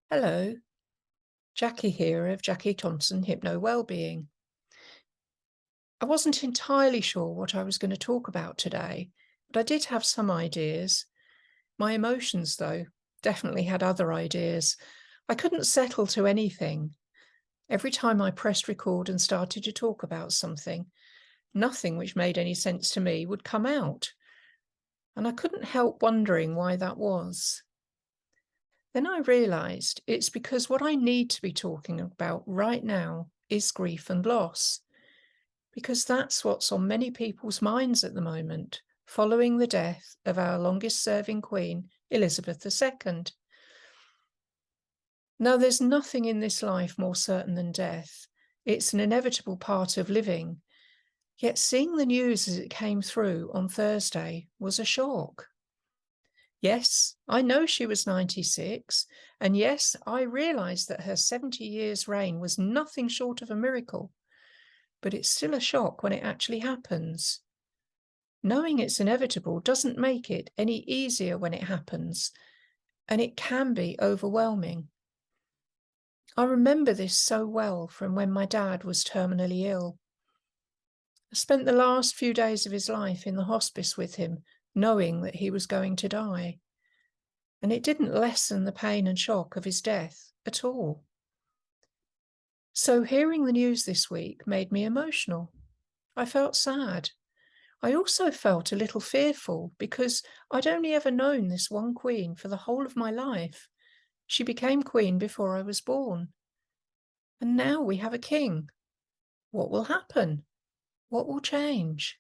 Hello, Jackie here of Jackie Thompson Hypno Wellbeing. I wasn't entirely sure what I was going to talk about today, but I did have some ideas. My emotions, though, definitely had other ideas. I couldn't settle to anything. Every time I pressed record and started to talk about something, nothing which made any sense to me would come out. And I couldn't help wondering why that was. Then I realised it's because what I need to be talking about right now is grief and loss, because that's what's on many people's minds at the moment, following the death of our longest-serving Queen, Elizabeth II. Now, there's nothing in this life more certain than death. It's an inevitable part of living. Yet seeing the news as it came through on Thursday was a shock. Yes, I know she was 96, and yes, I realise that her 70 years reign was nothing short of a miracle, but it's still a shock when it actually happens. Knowing it's inevitable doesn't make it any easier when it happens, and it can be overwhelming. I remember this so well from when my dad was terminally ill. I spent the last few days of his life in the hospice with him, knowing that he was going to die. And it didn't lessen the pain and shock of his death at all. So hearing the news this week made me emotional. I felt sad. I also felt a little fearful because I'd only ever known this one queen for the whole of my life. She became queen before I was born. And now we have a king. What will happen? What will change?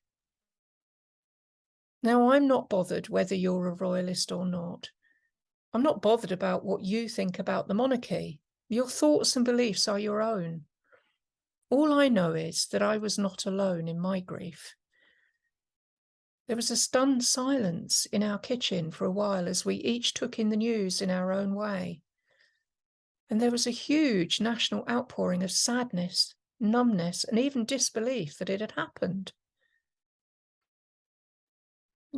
Now, I'm not bothered whether you're a royalist or not. I'm not bothered about what you think about the monarchy. Your thoughts and beliefs are your own. All I know is that I was not alone in my grief. There was a stunned silence in our kitchen for a while as we each took in the news in our own way. And there was a huge national outpouring of sadness, numbness, and even disbelief that it had happened.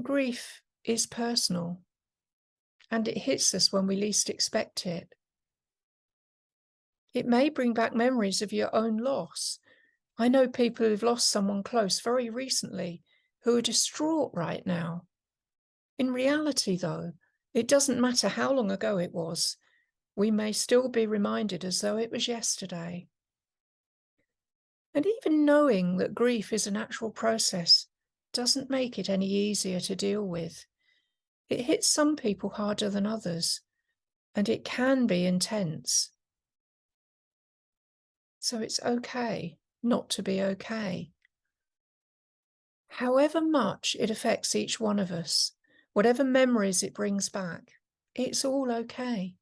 Grief is personal, and it hits us when we least expect it. It may bring back memories of your own loss. I know people who've lost someone close very recently who are distraught right now. In reality, though, it doesn't matter how long ago it was. We may still be reminded as though it was yesterday. And even knowing that grief is a natural process doesn't make it any easier to deal with. It hits some people harder than others, and it can be intense. So it's okay not to be okay. However much it affects each one of us, whatever memories it brings back, it's all okay.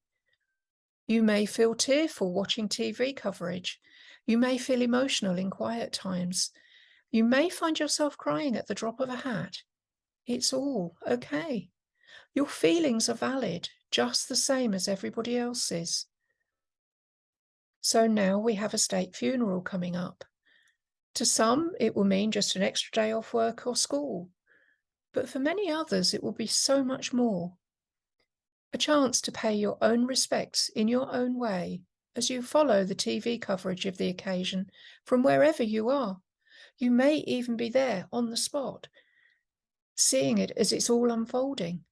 You may feel tearful watching TV coverage. You may feel emotional in quiet times. You may find yourself crying at the drop of a hat. It's all okay. Your feelings are valid, just the same as everybody else's. So now we have a state funeral coming up. To some, it will mean just an extra day off work or school. But for many others, it will be so much more. A chance to pay your own respects in your own way as you follow the TV coverage of the occasion from wherever you are. You may even be there on the spot, seeing it as it's all unfolding.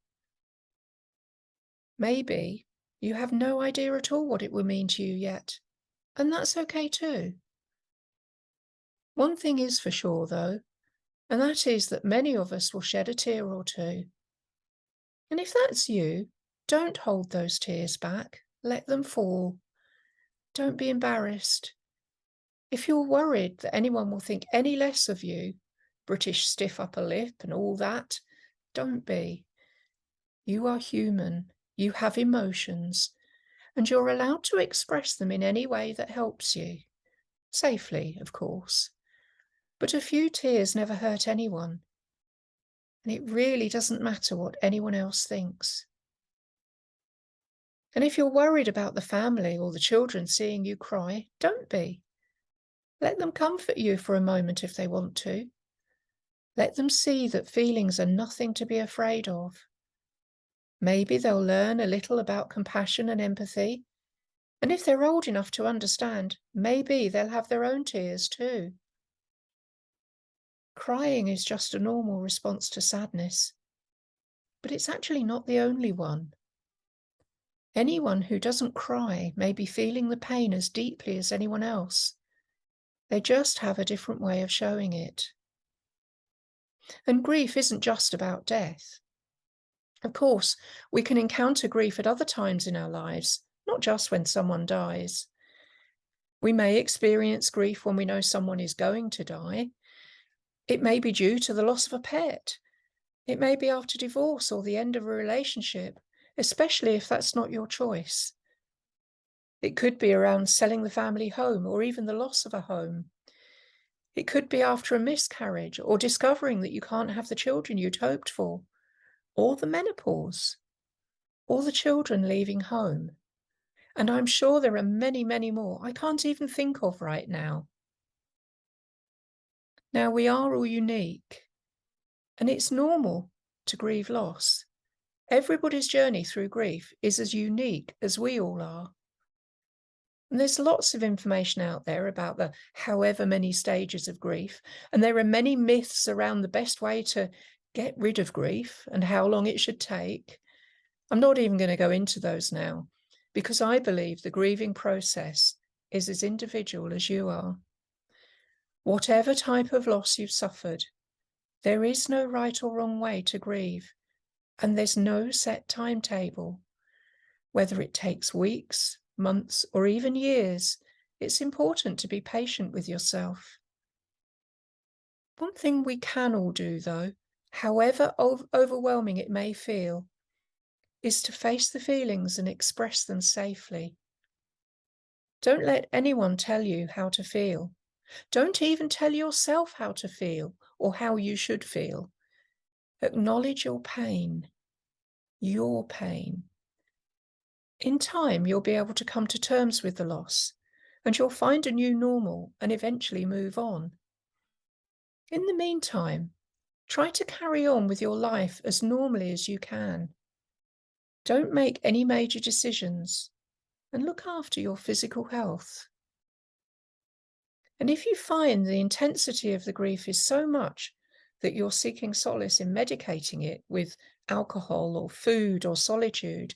Maybe you have no idea at all what it will mean to you yet, and that's okay too. One thing is for sure, though, and that is that many of us will shed a tear or two. And if that's you, don't hold those tears back. Let them fall. Don't be embarrassed. If you're worried that anyone will think any less of you, British stiff upper lip and all that, don't be. You are human. You have emotions, and you're allowed to express them in any way that helps you. Safely, of course. But a few tears never hurt anyone, and it really doesn't matter what anyone else thinks. And if you're worried about the family or the children seeing you cry, don't be. Let them comfort you for a moment if they want to. Let them see that feelings are nothing to be afraid of. Maybe they'll learn a little about compassion and empathy, And if they're old enough to understand, maybe they'll have their own tears too. Crying is just a normal response to sadness, but it's actually not the only one. Anyone who doesn't cry may be feeling the pain as deeply as anyone else. They just have a different way of showing it. And grief isn't just about death. Of course, we can encounter grief at other times in our lives, not just when someone dies. We may experience grief when we know someone is going to die. It may be due to the loss of a pet. It may be after divorce or the end of a relationship, especially if that's not your choice. It could be around selling the family home or even the loss of a home. It could be after a miscarriage or discovering that you can't have the children you'd hoped for, or the menopause, or the children leaving home. And I'm sure there are many, many more I can't even think of right now. Now, we are all unique, and it's normal to grieve loss. Everybody's journey through grief is as unique as we all are. And there's lots of information out there about the however many stages of grief, and there are many myths around the best way to get rid of grief and how long it should take. I'm not even going to go into those now, because I believe the grieving process is as individual as you are. Whatever type of loss you've suffered, there is no right or wrong way to grieve, and there's no set timetable. Whether it takes weeks, months, or even years, it's important to be patient with yourself. One thing we can all do, though, however overwhelming it may feel, is to face the feelings and express them safely. Don't let anyone tell you how to feel. Don't even tell yourself how to feel or how you should feel. Acknowledge your pain. Your pain. In time, you'll be able to come to terms with the loss, and you'll find a new normal and eventually move on. In the meantime, try to carry on with your life as normally as you can. Don't make any major decisions, and look after your physical health. And if you find the intensity of the grief is so much that you're seeking solace in medicating it with alcohol or food or solitude,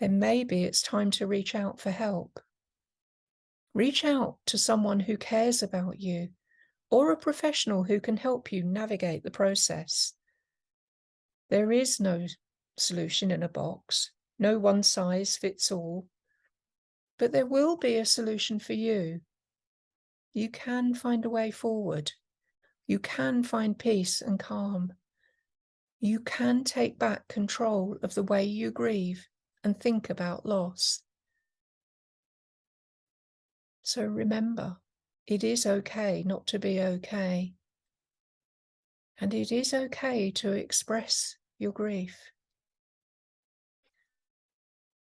then maybe it's time to reach out for help. Reach out to someone who cares about you or a professional who can help you navigate the process. There is no solution in a box, no one size fits all, but there will be a solution for you. You can find a way forward. You can find peace and calm. You can take back control of the way you grieve and think about loss. So remember, it is okay not to be okay. And it is okay to express your grief.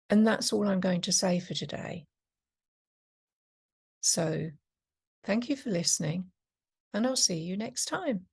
And that's all I'm going to say for today. So thank you for listening, and I'll see you next time.